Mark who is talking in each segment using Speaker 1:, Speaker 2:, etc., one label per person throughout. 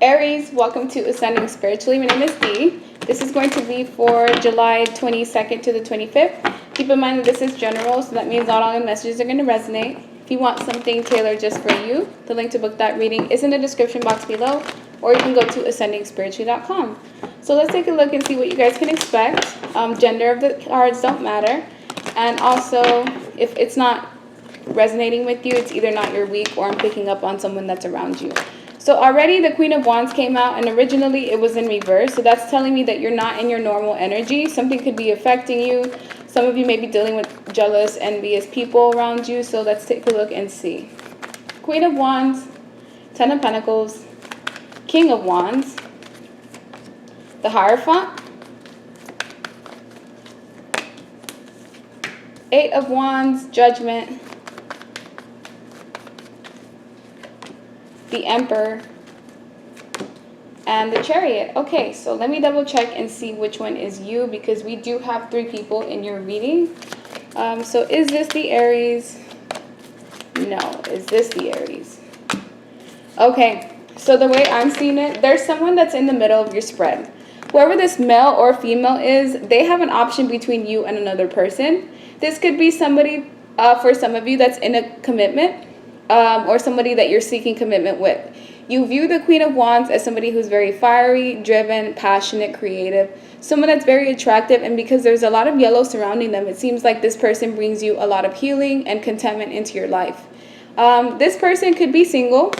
Speaker 1: Aries, welcome to Ascending Spiritually. My name is Dee. This is going to be for July 22nd to the 25th. Keep in mind that this is general, so that means not all the messages are going to resonate. If you want something tailored just for you, the link to book that reading is in the description box below, or you can go to ascendingspiritually.com. So let's take a look and see what you guys can expect. Gender of the cards don't matter. And also, if it's not resonating with you, it's either not your week or I'm picking up on someone that's around you. So already the Queen of Wands came out, and originally it was in reverse. So that's telling me that you're not in your normal energy. Something could be affecting you. Some of you may be dealing with jealous, envious people around you. So let's take a look and see. Queen of Wands, Ten of Pentacles, King of Wands, the Hierophant, Eight of Wands, Judgment, the Emperor, and the Chariot. Okay, so let me double check and see which one is you, because we do have 3 people in your reading. So is this the Aries? No. Is this the Aries? Okay, so the way I'm seeing it, there's someone that's in the middle of your spread. Whoever this male or female is, they have an option between you and another person. This could be somebody, for some of you, that's in a commitment, or somebody that you're seeking commitment with. You view the Queen of Wands as somebody who's very fiery, driven, passionate, creative, someone that's very attractive, and because there's a lot of yellow surrounding them, it seems like this person brings you a lot of healing and contentment into your life. This person could be single.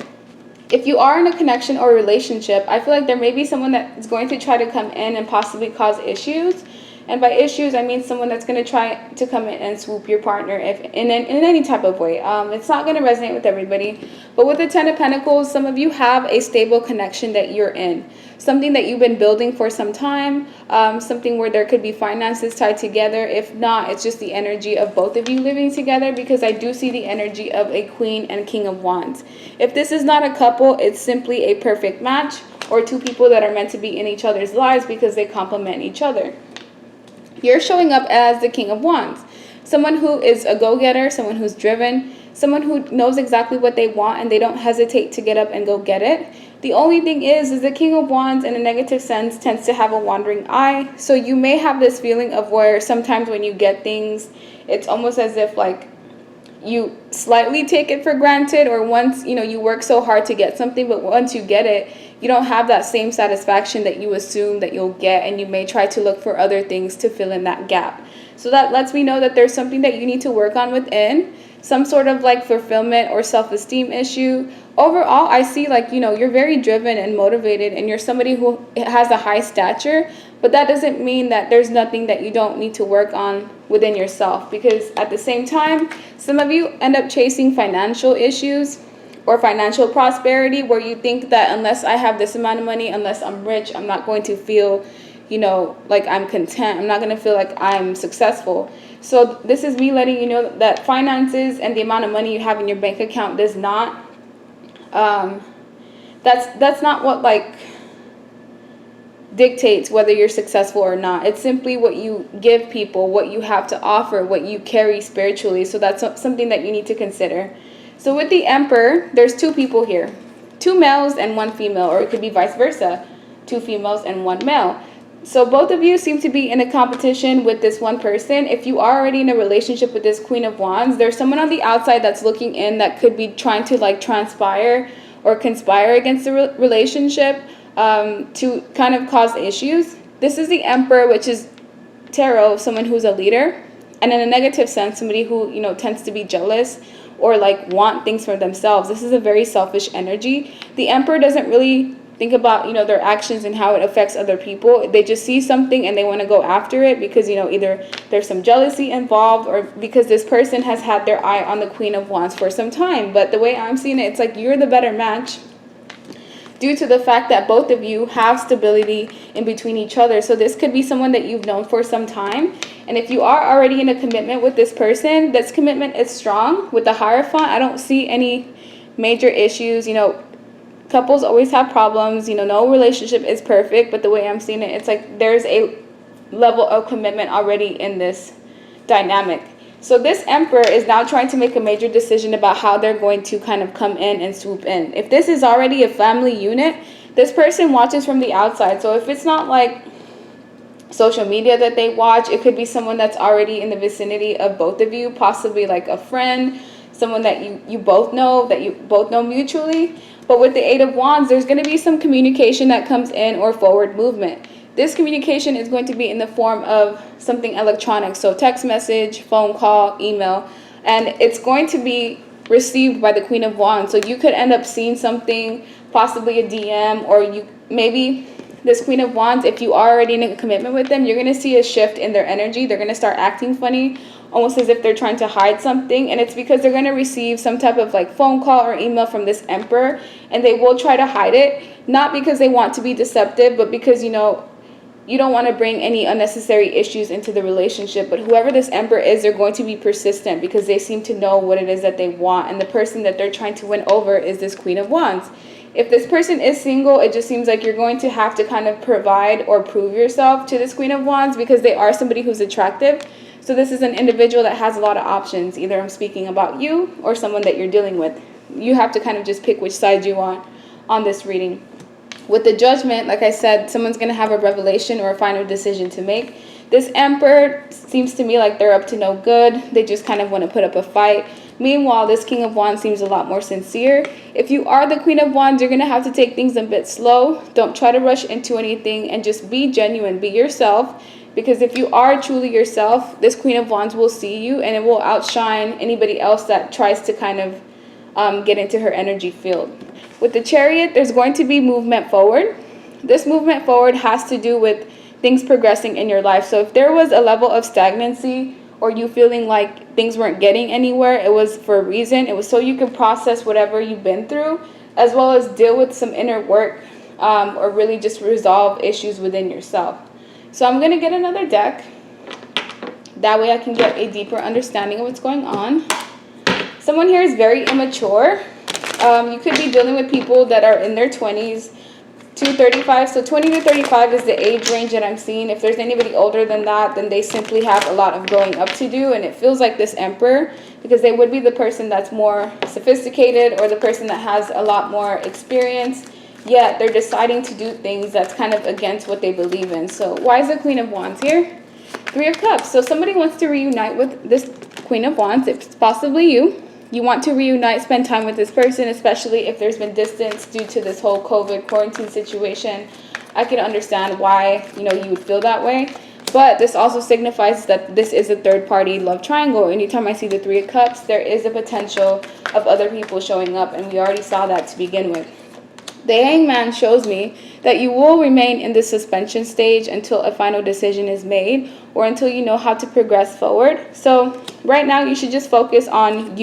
Speaker 1: If you are in a connection or a relationship, I feel like there may be someone that's going to try to come in and possibly cause issues. And by issues, I mean someone that's going to try to come in and swoop your partner if in any type of way. It's not going to resonate with everybody. But with the Ten of Pentacles, some of you have a stable connection that you're in. Something that you've been building for some time. Something where there could be finances tied together. If not, it's just the energy of both of you living together, because I do see the energy of a Queen and King of Wands. If this is not a couple, it's simply a perfect match, or 2 people that are meant to be in each other's lives because they complement each other. You're showing up as the King of Wands. Someone who is a go-getter, someone who's driven, someone who knows exactly what they want and they don't hesitate to get up and go get it. The only thing is the King of Wands in a negative sense tends to have a wandering eye. So you may have this feeling of where sometimes when you get things, it's almost as if like you slightly take it for granted, or once, you work so hard to get something, but once you get it, you don't have that same satisfaction that you assume that you'll get, and you may try to look for other things to fill in that gap. So that lets me know that there's something that you need to work on within, some sort of like fulfillment or self-esteem issue. Overall, I see like, you're very driven and motivated, and you're somebody who has a high stature, but that doesn't mean that there's nothing that you don't need to work on within yourself, because at the same time, some of you end up chasing financial issues or financial prosperity, where you think that unless I have this amount of money, unless I'm rich, I'm not going to feel, like I'm content. I'm not going to feel like I'm successful. So this is me letting you know that finances and the amount of money you have in your bank account does not, that's not what like dictates whether you're successful or not. It's simply what you give people, what you have to offer, what you carry spiritually. So that's something that you need to consider. So with the Emperor, there's 2 people here, 2 males and 1 female, or it could be vice versa, 2 females and 1 male. So both of you seem to be in a competition with this one person. If you are already in a relationship with this Queen of Wands, there's someone on the outside that's looking in that could be trying to like transpire or conspire against the relationship to kind of cause issues. This is the Emperor, which is tarot, someone who's a leader, and in a negative sense, somebody who tends to be jealous or like want things for themselves. This is a very selfish energy. The Emperor doesn't really think about their actions and how it affects other people. They just see something and they want to go after it because either there's some jealousy involved, or because this person has had their eye on the Queen of Wands for some time. But the way I'm seeing it, it's like you're the better match, due to the fact that both of you have stability in between each other. So this could be someone that you've known for some time. And if you are already in a commitment with this person, this commitment is strong. With the Hierophant, I don't see any major issues. Couples always have problems. No relationship is perfect. But the way I'm seeing it, it's like there's a level of commitment already in this dynamic. So this Emperor is now trying to make a major decision about how they're going to kind of come in and swoop in. If this is already a family unit, This person watches from the outside. So if it's not like social media that they watch, it could be someone that's already in the vicinity of both of you, possibly like a friend, someone that you both know, that you both know mutually. But with the Eight of Wands, there's going to be some communication that comes in, or forward movement. This communication is going to be in the form of something electronic, so text message, phone call, email, and it's going to be received by the Queen of Wands. So you could end up seeing something, possibly a DM, or you maybe this Queen of Wands, if you are already in a commitment with them, you're going to see a shift in their energy. They're going to start acting funny, almost as if they're trying to hide something. And it's because they're going to receive some type of like phone call or email from this Emperor, and they will try to hide it. Not because they want to be deceptive, but because, you know, you don't want to bring any unnecessary issues into the relationship. But whoever this Emperor is, they're going to be persistent because they seem to know what it is that they want. And the person that they're trying to win over is this Queen of Wands. If this person is single, it just seems like you're going to have to kind of provide or prove yourself to this Queen of Wands, because they are somebody who's attractive. So this is an individual that has a lot of options. Either I'm speaking about you or someone that you're dealing with. You have to kind of just pick which side you want on this reading. With the Judgment, like I said, someone's going to have a revelation or a final decision to make. This Emperor seems to me like they're up to no good. They just kind of want to put up a fight. Meanwhile, this King of Wands seems a lot more sincere. If you are the Queen of Wands, you're going to have to take things a bit slow. Don't try to rush into anything, and just be genuine. Be yourself. Because if you are truly yourself, this Queen of Wands will see you, and it will outshine anybody else that tries to kind of get into her energy field. With the Chariot, there's going to be movement forward. This movement forward has to do with things progressing in your life. So if there was a level of stagnancy, or you feeling like things weren't getting anywhere, it was for a reason. It was so you could process whatever you've been through, as well as deal with some inner work, or really just resolve issues within yourself. So I'm going to get another deck. That way I can get a deeper understanding of what's going on. Someone here is very immature. You could be dealing with people that are in their 20s to 35. So 20 to 35 is the age range that I'm seeing. If there's anybody older than that, then they simply have a lot of growing up to do. And it feels like this Emperor, because they would be the person that's more sophisticated, or the person that has a lot more experience, yet they're deciding to do things that's kind of against what they believe in. So why is the Queen of Wands here? Three of Cups. So somebody wants to reunite with this Queen of Wands. It's possibly you. You want to reunite, spend time with this person, especially if there's been distance due to this whole COVID quarantine situation. I can understand why, you know, you would feel that way. But this also signifies that this is a third-party love triangle. Anytime I see the Three of Cups, there is a potential of other people showing up, and we already saw that to begin with. The Hangman shows me that you will remain in this suspension stage until a final decision is made, or until you know how to progress forward. So right now you should just focus on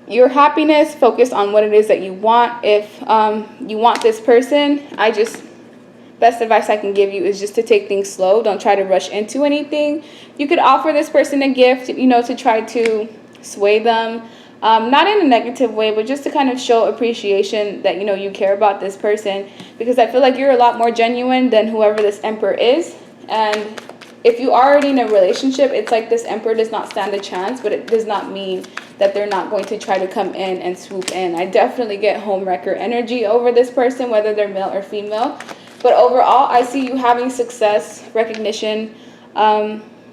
Speaker 1: your happiness, focus on what it is that you want. If you want this person, best advice I can give you is just to take things slow. Don't try to rush into anything. You could offer this person a gift, you know, to try to sway them. Not in a negative way, but just to kind of show appreciation that, you know, you care about this person. Because I feel like you're a lot more genuine than whoever this Emperor is. And if you are already in a relationship, it's like this Emperor does not stand a chance, but it does not mean that they're not going to try to come in and swoop in. I definitely get Homewrecker energy over this person, whether they're male or female. But overall, I see you having success, recognition,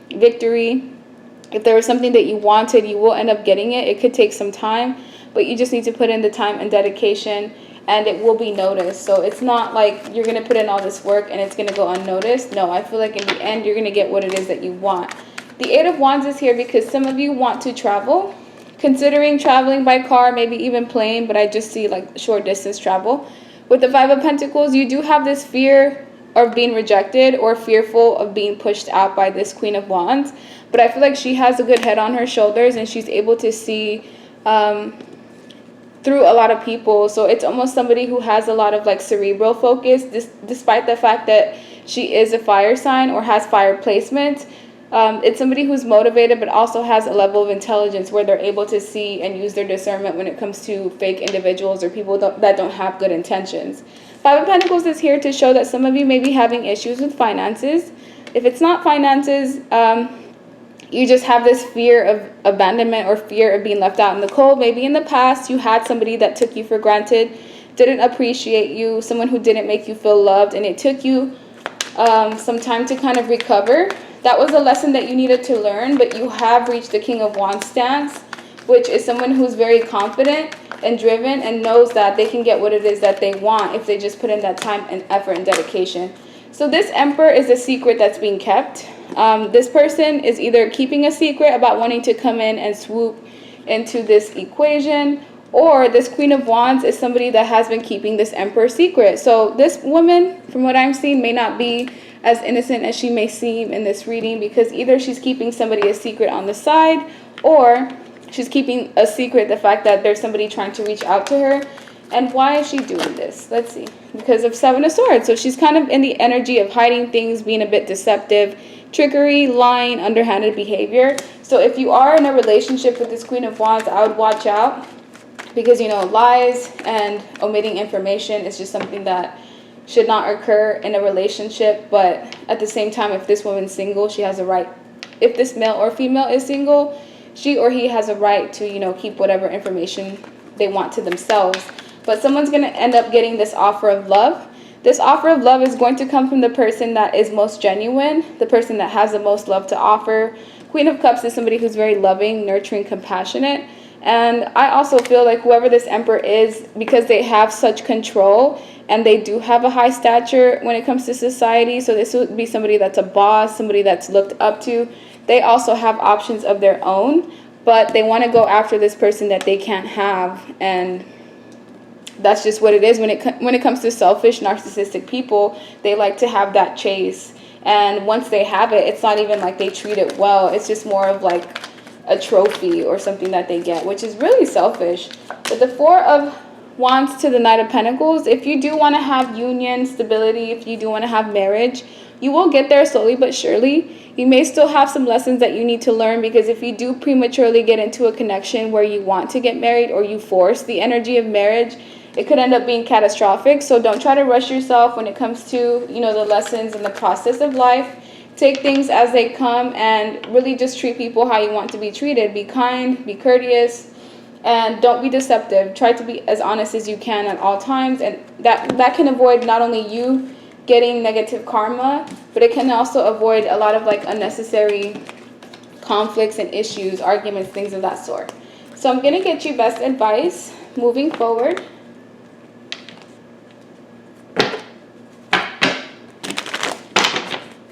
Speaker 1: victory. If there was something that you wanted, you will end up getting it. It could take some time, but you just need to put in the time and dedication, and it will be noticed. So it's not like you're going to put in all this work and it's going to go unnoticed. No, I feel like in the end, you're going to get what it is that you want. The Eight of Wands is here because some of you want to travel, considering traveling by car, maybe even plane, but I just see like short distance travel. With the Five of Pentacles, you do have this fear of being rejected, or fearful of being pushed out by this Queen of Wands. But I feel like she has a good head on her shoulders, and she's able to see through a lot of people. So it's almost somebody who has a lot of like cerebral focus, despite the fact that she is a fire sign or has fire placement. It's somebody who's motivated, but also has a level of intelligence where they're able to see and use their discernment when it comes to fake individuals or people that don't have good intentions. Five of Pentacles is here to show that some of you may be having issues with finances. If it's not finances, you just have this fear of abandonment or fear of being left out in the cold. Maybe in the past you had somebody that took you for granted, didn't appreciate you, someone who didn't make you feel loved, and it took you some time to kind of recover. That was a lesson that you needed to learn, but you have reached the King of Wands stance, which is someone who's very confident and driven and knows that they can get what it is that they want if they just put in that time and effort and dedication. So this Emperor is a secret that's being kept. This person is either keeping a secret about wanting to come in and swoop into this equation, or this Queen of Wands is somebody that has been keeping this Emperor secret. So this woman, from what I'm seeing, may not be as innocent as she may seem in this reading, because either she's keeping somebody a secret on the side, or she's keeping a secret the fact that there's somebody trying to reach out to her. And why is she doing this? Let's see. Because of Seven of Swords. So she's kind of in the energy of hiding things, being a bit deceptive, trickery, lying, underhanded behavior. So if you are in a relationship with this Queen of Wands, I would watch out, because, you know, lies and omitting information is just something that should not occur in a relationship. But at the same time, if this woman's single, she has a right. If this male or female is single, she or he has a right to, you know, keep whatever information they want to themselves. But someone's going to end up getting this offer of love. This offer of love is going to come from the person that is most genuine, the person that has the most love to offer. Queen of Cups is somebody who's very loving, nurturing, compassionate. And I also feel like whoever this Emperor is, because they have such control and they do have a high stature when it comes to society. So this would be somebody that's a boss, somebody that's looked up to. They also have options of their own, but they want to go after this person that they can't have. And that's just what it is. When it comes to selfish, narcissistic people, they like to have that chase. And once they have it, it's not even like they treat it well. It's just more of like a trophy or something that they get, which is really selfish. But the Four of Wands to the Knight of Pentacles, if you do want to have union, stability, if you do want to have marriage, you will get there slowly but surely. You may still have some lessons that you need to learn, because if you do prematurely get into a connection where you want to get married, or you force the energy of marriage, it could end up being catastrophic. So don't try to rush yourself when it comes to, you know, the lessons and the process of life. Take things as they come and really just treat people how you want to be treated. Be kind, be courteous, and don't be deceptive. Try to be as honest as you can at all times, and that can avoid not only you getting negative karma, but it can also avoid a lot of like unnecessary conflicts and issues, arguments, things of that sort. So I'm going to get you best advice moving forward.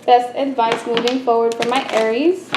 Speaker 1: Best advice moving forward for my Aries.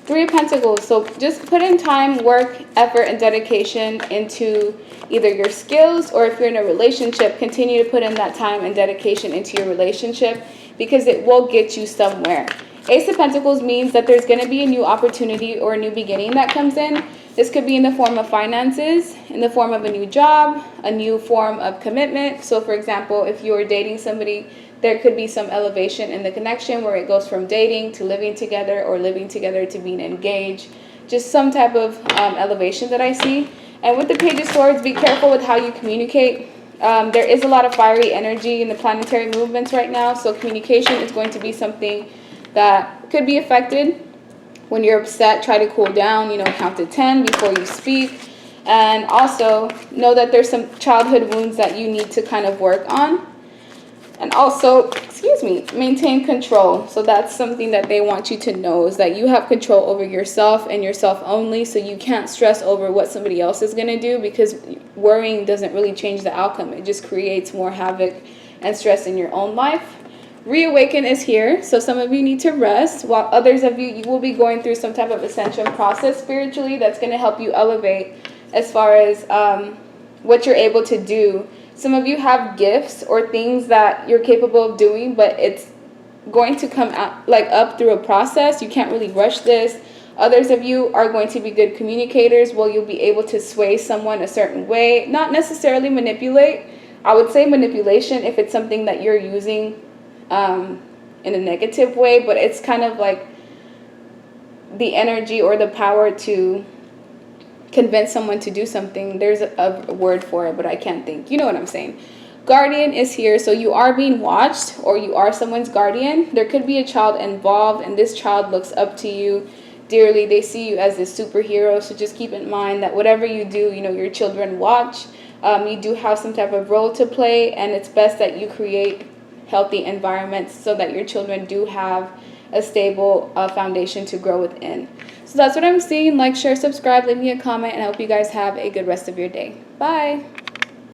Speaker 1: Three of Pentacles. So just put in time, work, effort, and dedication into either your skills, or if you're in a relationship, continue to put in that time and dedication into your relationship, because it will get you somewhere. Ace of Pentacles means that there's going to be a new opportunity or a new beginning that comes in. This could be in the form of finances, in the form of a new job, a new form of commitment. So for example, if you're dating somebody, there could be some elevation in the connection where it goes from dating to living together, or living together to being engaged. Just some type of elevation that I see. And with the Page of Swords, be careful with how you communicate. There is a lot of fiery energy in the planetary movements right now. So communication is going to be something that could be affected. When you're upset, try to cool down, you know, count to 10 before you speak. And also know that there's some childhood wounds that you need to kind of work on. And also, maintain control. So that's something that they want you to know, is that you have control over yourself and yourself only. So you can't stress over what somebody else is going to do, because worrying doesn't really change the outcome. It just creates more havoc and stress in your own life. Reawaken is here, so some of you need to rest, while others of you will be going through some type of ascension process spiritually that's going to help you elevate as far as what you're able to do. Some of you have gifts or things that you're capable of doing, but it's going to come out like up through a process. You can't really rush this. Others of you are going to be good communicators. Well, you'll be able to sway someone a certain way, not necessarily manipulate. I would say manipulation if it's something that you're using in a negative way, but it's kind of like the energy or the power to convince someone to do something. There's a word for it, but I can't think. You know what I'm saying. Guardian is here, so you are being watched, or you are someone's guardian. There could be a child involved, and this child looks up to you dearly. They see you as this superhero. So just keep in mind that whatever you do, you know, your children watch. You do have some type of role to play, and it's best that you create healthy environments so that your children do have a stable foundation to grow within. So that's what I'm seeing. Like, share, subscribe, leave me a comment, and I hope you guys have a good rest of your day. Bye.